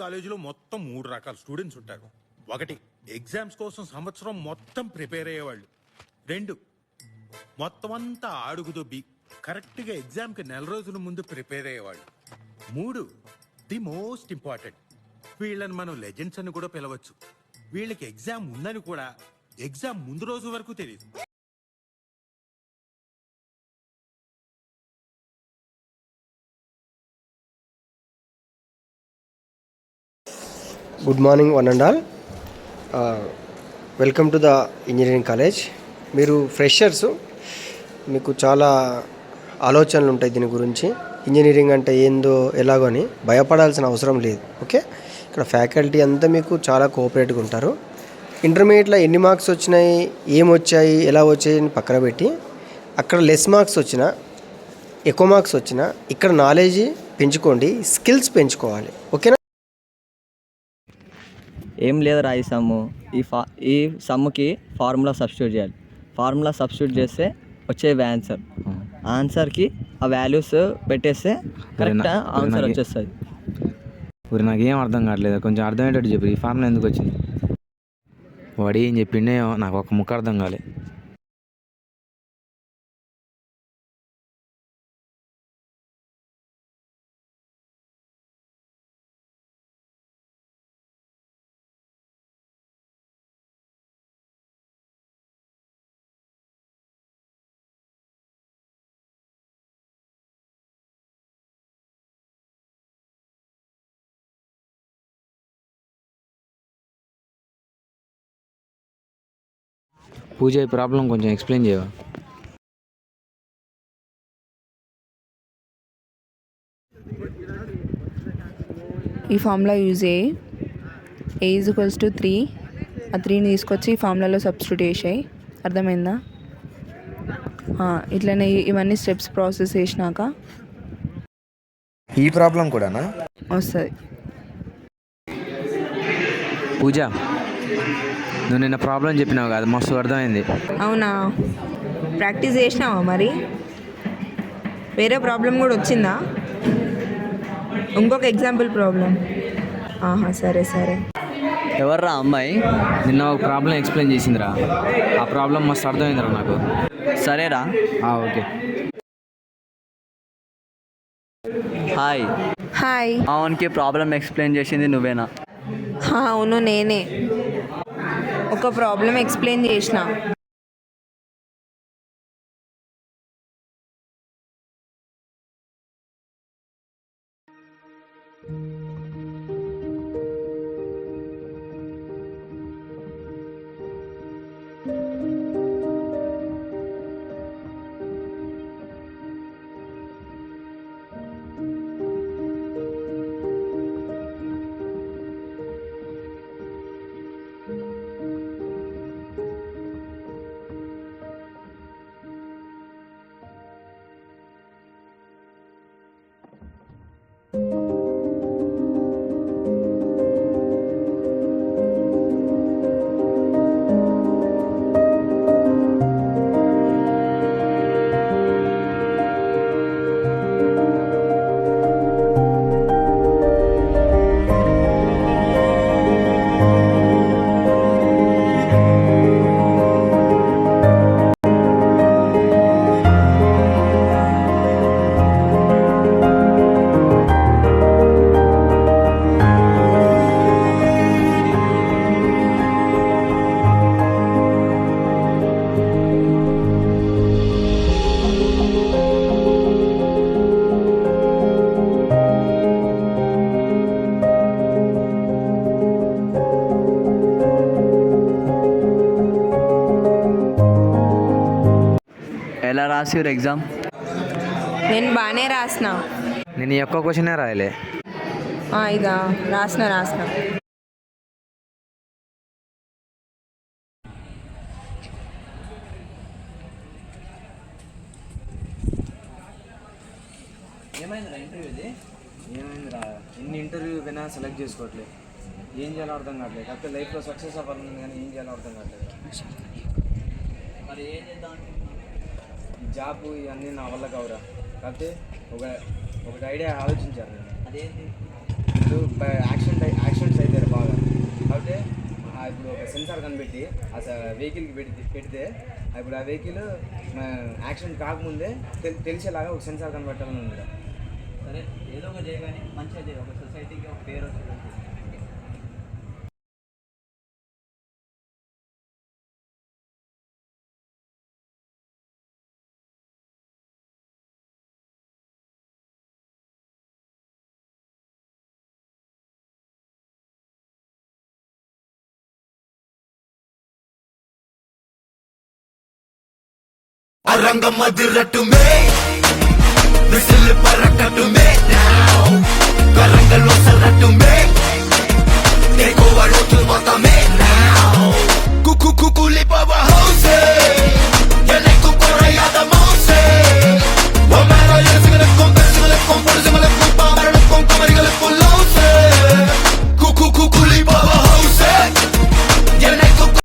కాలేజీలో మొత్తం 3 రకాల స్టూడెంట్స్ ఉంటారు. 1, ఎగ్జామ్స్ కోసం సంవత్సరం మొత్తం ప్రిపేర్ అయ్యేవాళ్ళు. 2, మొత్తం అంతా ఆడుగుదొబ్బి కరెక్ట్గా ఎగ్జామ్కి నెల రోజుల ముందు ప్రిపేర్ అయ్యేవాళ్ళు. 3, ది మోస్ట్ ఇంపార్టెంట్, వీళ్ళని మనం లెజెండ్స్ అని కూడా పిలవచ్చు. వీళ్ళకి ఎగ్జామ్ ఉందని కూడా ఎగ్జామ్ ముందు రోజు వరకు తెలియదు. Good morning one and all. Welcome to the engineering college. మీరు ఫ్రెషర్స్, మీకు చాలా ఆలోచనలు ఉంటాయి దీని గురించి. ఇంజనీరింగ్ అంటే ఏందో ఎలాగో అని భయపడాల్సిన అవసరం లేదు. ఓకే, ఇక్కడ ఫ్యాకల్టీ అంతా మీకు చాలా కోఆపరేట్గా ఉంటారు. ఇంటర్మీడియట్లో ఎన్ని మార్క్స్ వచ్చినాయి, ఏమొచ్చాయి, ఎలా వచ్చాయి అని పక్కన పెట్టి, అక్కడ లెస్ మార్క్స్ వచ్చినా ఎక్కువ మార్క్స్ వచ్చినా ఇక్కడ నాలెడ్జ్ పెంచుకోండి, స్కిల్స్ పెంచుకోవాలి. ఓకేనా? ఏం లేదురా, ఈ సమ్ముకి ఫార్ములా సబ్స్టిట్యూట్ చేయాలి. ఫార్ములా సబ్స్టిట్యూట్ చేస్తే వచ్చేవి ఆన్సర్కి ఆ వాల్యూస్ పెట్టేస్తే కరెక్ట్ ఆన్సర్ వచ్చేస్తుంది. ఇప్పుడు నాకేం అర్థం కావట్లేదు, కొంచెం అర్థమయ్యేటట్టు చెప్పు. ఈ ఫార్ములా ఎందుకు వచ్చింది? వాడు ఏం చెప్పిండే నాకు ఒక ముక్క అర్థం కాలేదు. పూజ, ఈ ప్రాబ్లం కొంచెం ఎక్స్ప్లెయిన్ చేయవా? ఈ formula use a equals to 3, ఆ 3ని తీసుకొచ్చి ఈ ఫార్ములాలో సబ్స్టిట్యూట్ చేసాయి. అర్థమైందా? ఇట్లనే ఇవన్నీ స్టెప్స్ ప్రాసెస్ చేసినాక ఈ ప్రాబ్లం కూడానా వస్తుంది. పూజ, నువ్వు నిన్న ప్రాబ్లం చెప్పినావు కదా, మస్తు అర్థమైంది. అవునా? ప్రాక్టీస్ చేసినావా మరి? వేరే ప్రాబ్లం కూడా వచ్చిందా? ఇంకొక ఎగ్జాంపుల్ ప్రాబ్లం? సరే సరే. ఎవర్రా అమ్మాయి? నిన్న ఒక ప్రాబ్లం ఎక్స్ప్లెయిన్ చేసిందిరా, ఆ ప్రాబ్లం మస్తు అర్థమైందిరా నాకు. సరేరా. ఓకే. హాయ్. హాయ్. అవునికి ప్రాబ్లం ఎక్స్ప్లెయిన్ చేసింది నువ్వేనా? అవును, నేనే. ఒక ప్రాబ్లం ఎక్స్ప్లెయిన్ చేసిన. ఎలా రాసిరు ఎగ్జామ్? నేను బాగానే రాసిన. నేను ఈ ఒక్క క్వశ్చనే రాయలే. ఇదా రాసిన. ఏమైందిరా ఇంటర్వ్యూది? ఏమైందిరా, ఎన్ని ఇంటర్వ్యూ వినా సెలెక్ట్ చేసుకోవట్లేదు. ఏం చేయాలో అర్థం కావట్లేదు. కాకపోతే లైఫ్లో సక్సెస్ అవ్వాలని కానీ ఏం చేయాలో అర్థం కావట్లేదు. మరి ఏం చేద్దాం? ఈ జాబ్ ఇవన్నీ నా వల్ల కావురా. కాకపోతే ఒకటి ఐడియా ఆలోచించాను నేను. అదేంటి? ఇప్పుడు యాక్సిడెంట్స్ అయితే బాగా కాబట్టి ఇప్పుడు ఒక సెన్సార్ కనిపెట్టి వెహికల్కి పెడితే ఇప్పుడు ఆ వెహికల్ యాక్సిడెంట్ కాకముందే తెలిసేలాగా ఒక సెన్సార్ కనిపెట్టాలని ఉంది. సరే ఏదో ఒక చేయగానే మంచిగా చేయాలి, ఒక సొసైటీకి ఒక పేరు వచ్చేది. அரங்கம் அதிரட்டுமே விசில்